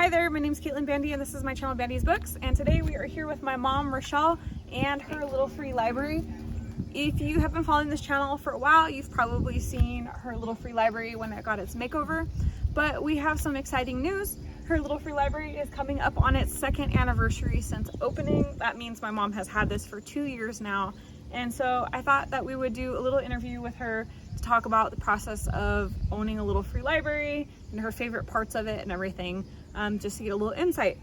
Hi there, my name's Caitlin Bandy and this is my channel BandysBooks, and today we are here with my mom Rochelle and her little free library. If you have been following this channel for a while, you've probably seen her little free library when it got its makeover, but we have some exciting news. Her little free library is coming up on its 2nd anniversary since opening. That means my mom has had this for 2 years now, and so I thought that we would do a little interview with her to talk about the process of owning a little free library and her favorite parts of it and everything. Just to get a little insight.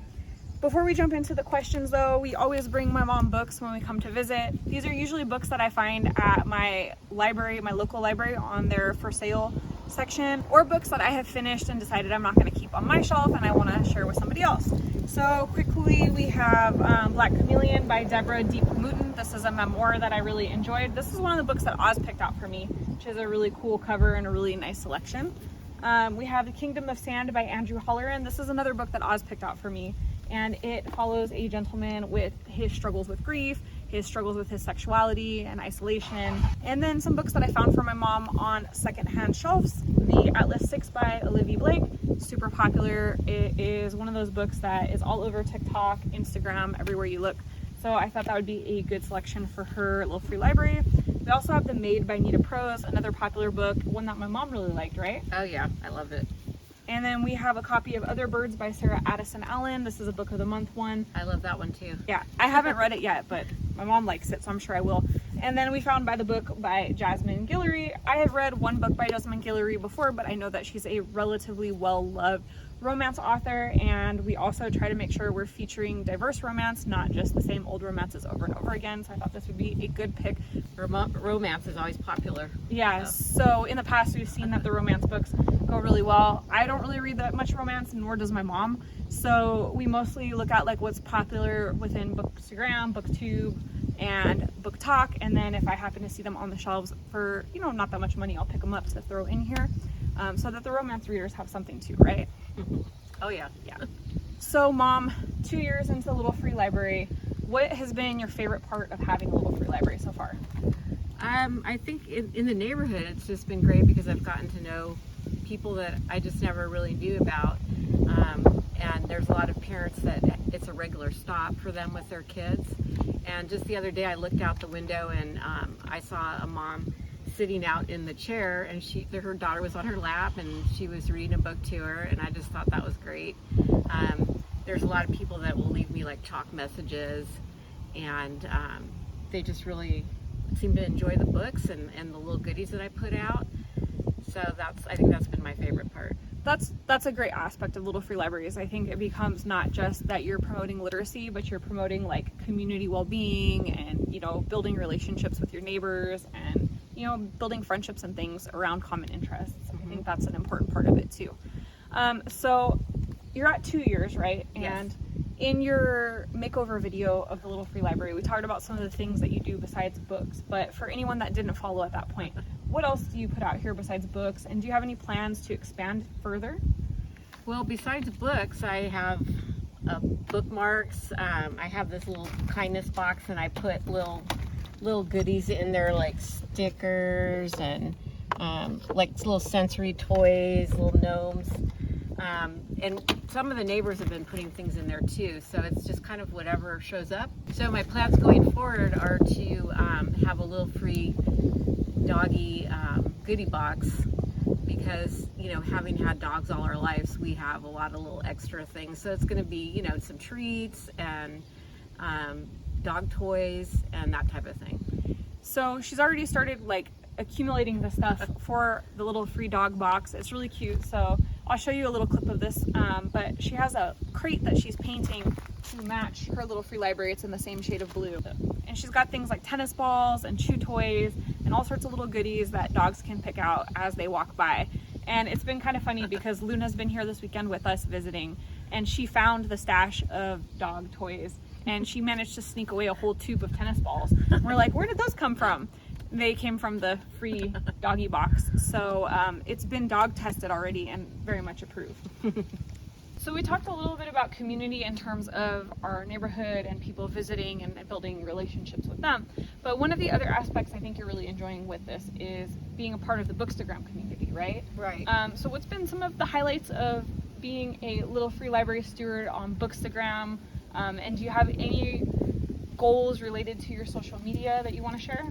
Before we jump into the questions though, we always bring my mom books when we come to visit. These are usually books that I find at my library, my local library, on their for sale section, or books that I have finished and decided I'm not going to keep on my shelf and I want to share with somebody else. So quickly, we have Black Chameleon by Deborah Mouton. This is a memoir that I really enjoyed. This is one of the books that Oz picked out for me, which is a really cool cover and a really nice selection. We have The Kingdom of Sand by Andrew Holleran. This is another book that Oz picked out for me, and it follows a gentleman with his struggles with grief, his struggles with his sexuality and isolation, and then some books that I found for my mom on secondhand shelves. The Atlas 6 by Olivie, super popular. It is one of those books that is all over TikTok, Instagram, everywhere you look. So I thought that would be a good selection for her little free library. We also have the Maid by Nita, Prose, another popular book, one that my mom really liked, right? Oh yeah, I love it. And then we have a copy of Other Birds by Sarah Addison Allen. This is a book of the month one. I love that one too. Yeah, I haven't read it yet, but my mom likes it, so I'm sure I will. And then we found By the Book by Jasmine Guillory. I have read one book by Jasmine Guillory before, but I know that she's a relatively well-loved romance author, and we also try to make sure we're featuring diverse romance, not just the same old romances over and over again. So I thought this would be a good pick. Romance is always popular. Yeah, so in the past we've seen that the romance books go really well. I don't really read that much romance, nor does my mom. So we mostly look at like what's popular within Bookstagram, BookTube, and BookTok, and then if I happen to see them on the shelves for, you know, not that much money, I'll pick them up to throw in here, so that the romance readers have something too, right? Oh yeah. Yeah. So Mom, 2 years into the little free library, what has been your favorite part of having a little free library so far? I think in the neighborhood it's just been great because I've gotten to know people that I just never really knew about, and there's a lot of parents that it's a regular stop for them with their kids. And just the other day I looked out the window and I saw a mom sitting out in the chair, and her daughter was on her lap and she was reading a book to her, and I just thought that was great. There's a lot of people that will leave me like chalk messages, and they just really seem to enjoy the books and the little goodies that I put out. So I think that's been my favorite part. That's a great aspect of little free libraries. I think it becomes not just that you're promoting literacy, but you're promoting like community well-being and, you know, building relationships with your neighbors and, you know, building friendships and things around common interests. I think that's an important part of it too. So you're at 2 years, right? Yes. And in your makeover video of the little free library, we talked about some of the things that you do besides books, but for anyone that didn't follow at that point, what else do you put out here besides books, and do you have any plans to expand further? Well, besides books, I have bookmarks. I have this little kindness box, and I put little goodies in there, like stickers and like little sensory toys, little gnomes. And some of the neighbors have been putting things in there too, so it's just kind of whatever shows up. So my plans going forward are to have a little free doggy goodie box, because, you know, having had dogs all our lives, we have a lot of little extra things. So it's going to be, you know, some treats and dog toys and that type of thing. So she's already started like accumulating the stuff for the little free dog box. It's really cute. So I'll show you a little clip of this, but she has a crate that she's painting to match her little free library. It's in the same shade of blue. And she's got things like tennis balls and chew toys and all sorts of little goodies that dogs can pick out as they walk by. And it's been kind of funny because Luna's been here this weekend with us visiting, and she found the stash of dog toys, and she managed to sneak away a whole tube of tennis balls. And we're like, where did those come from? They came from the free doggy box. So it's been dog tested already and very much approved. So we talked a little bit about community in terms of our neighborhood and people visiting and building relationships with them. But one of the other aspects I think you're really enjoying with this is being a part of the Bookstagram community, right? Right. So what's been some of the highlights of being a little free library steward on Bookstagram, and do you have any goals related to your social media that you want to share?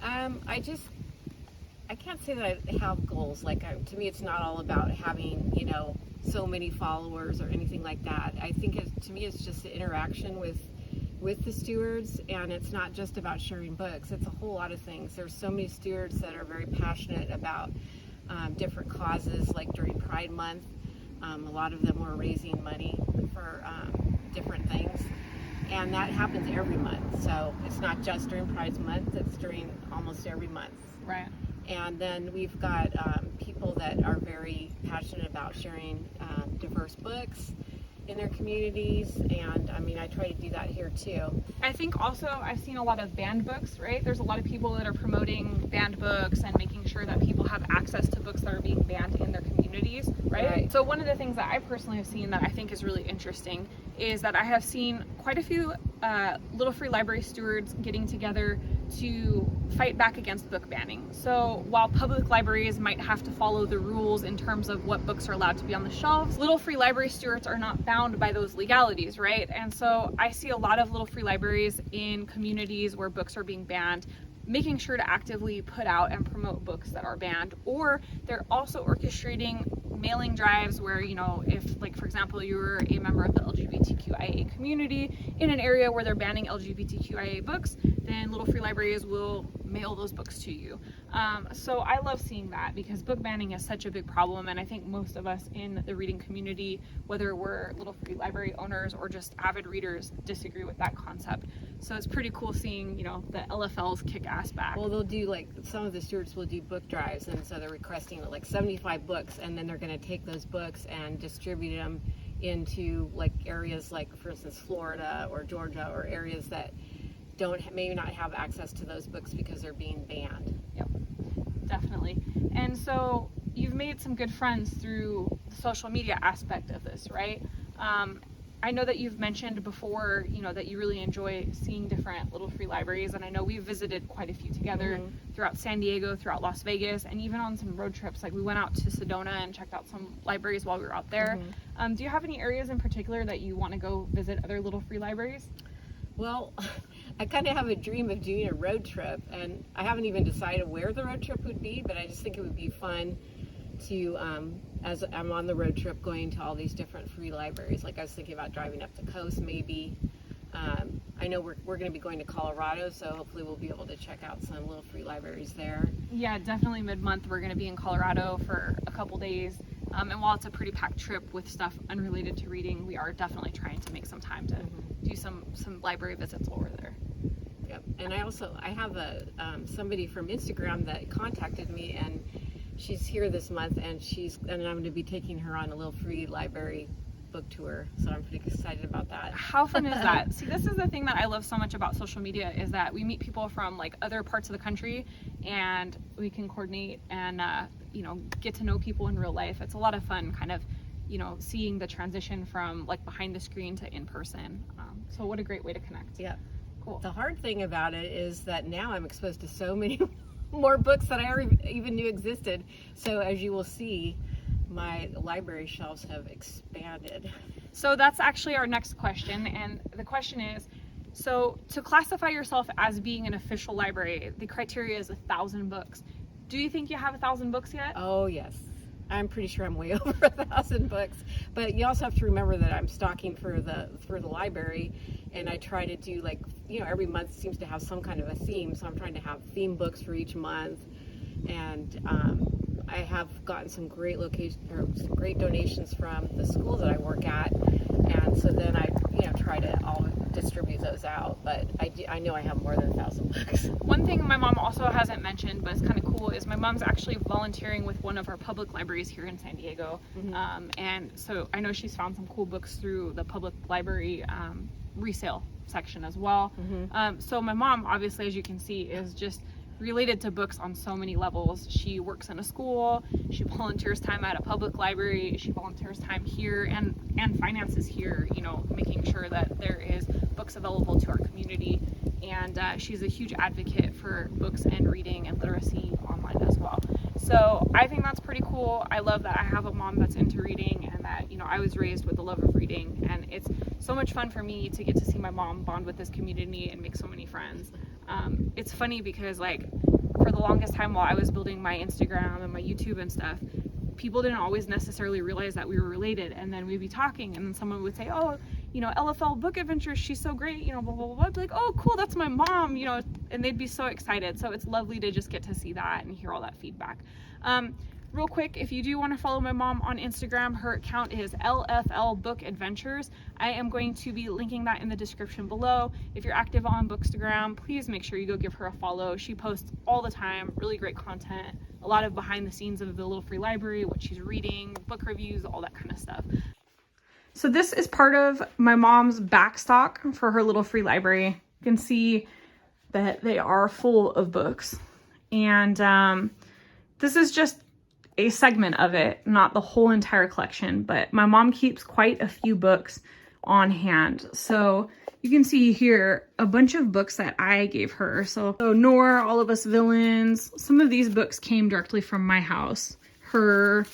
I can't say that I have goals. Like, to me, it's not all about having, so many followers or anything like that. I think to me, it's just the interaction with the stewards, and it's not just about sharing books. It's a whole lot of things. There's so many stewards that are very passionate about different causes, like during Pride Month. A lot of them were raising money for different things. And that happens every month. So it's not just during Pride Month, it's during almost every month. Right. And then we've got people that are very passionate about sharing diverse books in their communities, and I try to do that here too. I think also I've seen a lot of banned books, right? There's a lot of people that are promoting banned books and making sure that people have access to books that are being banned in their communities, right? So one of the things that I personally have seen that I think is really interesting is that I have seen quite a few little free library stewards getting together to fight back against book banning. So while public libraries might have to follow the rules in terms of what books are allowed to be on the shelves, little free library stewards are not bound by those legalities, right? And so I see a lot of little free libraries in communities where books are being banned making sure to actively put out and promote books that are banned, or they're also orchestrating mailing drives where, if, like, for example, you're a member of the LGBTQIA community in an area where they're banning LGBTQIA books, then little free libraries will mail those books to you. So I love seeing that because book banning is such a big problem, and I think most of us in the reading community, whether we're little free library owners or just avid readers, disagree with that concept. So it's pretty cool seeing, the LFLs kick ass back. Well, they'll do, like, some of the stewards will do book drives, and so they're requesting like 75 books, and then they're going to take those books and distribute them into, like, areas like, for instance, Florida or Georgia, or areas that maybe not have access to those books because they're being banned. Yep, definitely. And so you've made some good friends through the social media aspect of this, right? I know that you've mentioned before, that you really enjoy seeing different little free libraries, and I know we've visited quite a few together throughout San Diego, throughout Las Vegas, and even on some road trips. Like, we went out to Sedona and checked out some libraries while we were out there. Do you have any areas in particular that you want to go visit other little free libraries? Well, I kind of have a dream of doing a road trip, and I haven't even decided where the road trip would be, but I just think it would be fun to, as I'm on the road trip, going to all these different free libraries. Like, I was thinking about driving up the coast maybe. I know we're going to be going to Colorado, so hopefully we'll be able to check out some little free libraries there. Yeah, definitely mid-month we're going to be in Colorado for a couple days. And while it's a pretty packed trip with stuff unrelated to reading, we are definitely trying to make some time to do some library visits while we're there. Yep. And I have somebody from Instagram that contacted me, and she's here this month, and I'm going to be taking her on a little free library book tour, so I'm pretty excited about that. How fun is that? See, this is the thing that I love so much about social media, is that we meet people from, like, other parts of the country, and we can coordinate and get to know people in real life. It's a lot of fun, kind of, seeing the transition from, like, behind the screen to in person. So what a great way to connect. Yeah. Cool. The hard thing about it is that now I'm exposed to so many more books that I even knew existed. So as you will see, my library shelves have expanded. So that's actually our next question, and the question is, so to classify yourself as being an official library, the criteria is 1,000 books. Do you think you have 1,000 books yet? Oh yes, I'm pretty sure I'm way over 1,000 books. But you also have to remember that I'm stocking for the library, and I try to do, like, every month seems to have some kind of a theme, so I'm trying to have theme books for each month. And I have gotten some great donations from the school that I work at, and so then I try to all distribute those out. But I know I have more than 1,000 books. One thing my mom also hasn't mentioned, but it's kind of cool, is my mom's actually volunteering with one of our public libraries here in San Diego. And so I know she's found some cool books through the public library resale section as well. So my mom, obviously, as you can see, is just related to books on so many levels. She works in a school, she volunteers time at a public library, she volunteers time here and finances here, making sure that there is books available to our community. And she's a huge advocate for books and reading and literacy online as well. So I think that's pretty cool. I love that I have a mom that's into reading, and that, you know, I was raised with a love of reading, and it's so much fun for me to get to see my mom bond with this community and make so many friends. It's funny because, like, for the longest time while I was building my Instagram and my YouTube and stuff, people didn't always necessarily realize that we were related, and then we'd be talking and then someone would say, oh, you know, LFL Book Adventures, she's so great, you know, blah, blah, blah, blah. I'd be like, oh, cool, that's my mom, you know, and they'd be so excited. So it's lovely to just get to see that and hear all that feedback. Real quick, if you do want to follow my mom on Instagram, her account is LFL Book Adventures. I am going to be linking that in the description below. If you're active on Bookstagram, please make sure you go give her a follow. She posts all the time, really great content, a lot of behind the scenes of the Little Free Library, what she's reading, book reviews, all that kind of stuff. So this is part of my mom's backstock for her Little Free Library. You can see that they are full of books. And this is just a segment of it, not the whole entire collection, but my mom keeps quite a few books on hand. So you can see here a bunch of books that I gave her. So Nora, All of Us Villains, some of these books came directly from my house. Her,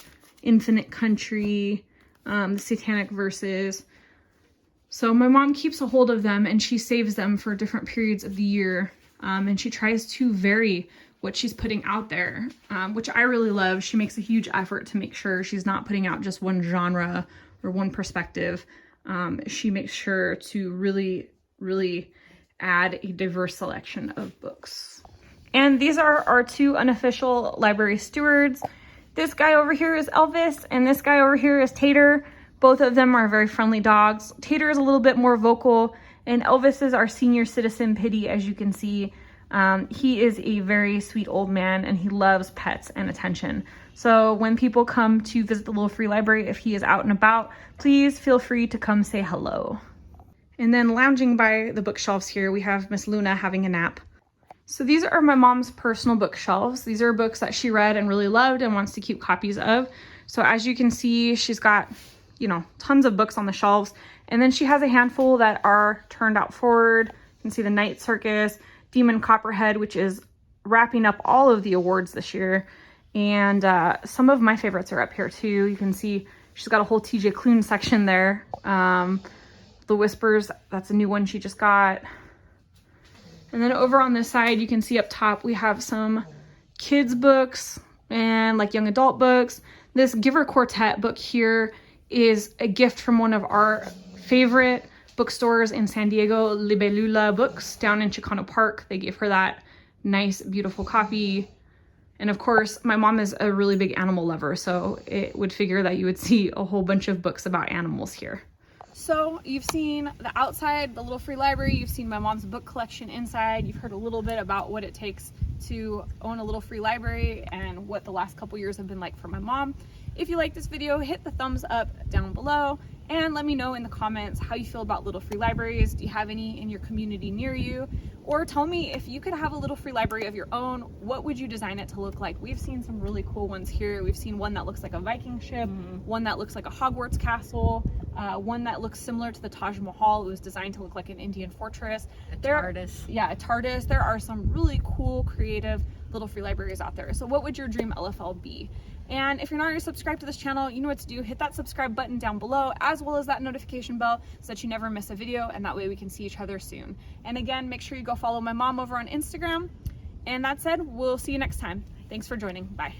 Infinite Country, the Satanic Verses. So my mom keeps a hold of them and she saves them for different periods of the year. And she tries to vary what she's putting out there, which I really love. She makes a huge effort to make sure she's not putting out just one genre or one perspective. She makes sure to really, really add a diverse selection of books. And these are our two unofficial library stewards. This guy over here is Elvis, and this guy over here is Tater. Both of them are very friendly dogs. Tater is a little bit more vocal, and Elvis is our senior citizen pitty, as you can see. He is a very sweet old man, and he loves pets and attention. So when people come to visit the Little Free Library, if he is out and about, please feel free to come say hello. And then lounging by the bookshelves here, we have Miss Luna having a nap. So these are my mom's personal bookshelves. These are books that she read and really loved and wants to keep copies of. So as you can see, she's got, you know, tons of books on the shelves. And then she has a handful that are turned out forward. You can see The Night Circus, Demon Copperhead, which is wrapping up all of the awards this year. And some of my favorites are up here too. You can see she's got a whole TJ Klune section there. The Whispers, that's a new one she just got. And then over on this side, you can see up top, we have some kids books and like young adult books. This Giver Quartet book here is a gift from one of our favorite bookstores in San Diego, Libellula Books, down in Chicano Park. They gave her that nice, beautiful copy. And of course, my mom is a really big animal lover, so it would figure that you would see a whole bunch of books about animals here. So you've seen the outside, the Little Free Library, you've seen my mom's book collection inside, you've heard a little bit about what it takes to own a Little Free Library and what the last couple years have been like for my mom. If you like this video, hit the thumbs up down below and let me know in the comments how you feel about Little Free Libraries. Do you have any in your community near you? Or tell me, if you could have a Little Free Library of your own, what would you design it to look like? We've seen some really cool ones here. We've seen one that looks like a Viking ship, one that looks like a Hogwarts castle, one that looks similar to the Taj Mahal. It was designed to look like an Indian fortress. A TARDIS. Yeah, a TARDIS. There are some really cool, creative Little Free Libraries out there. So what would your dream LFL be? And if you're not already subscribed to this channel, you know what to do. Hit that subscribe button down below, as well as that notification bell, so that you never miss a video, and that way we can see each other soon. And again, make sure you go follow my mom over on Instagram. And that said, we'll see you next time. Thanks for joining. Bye.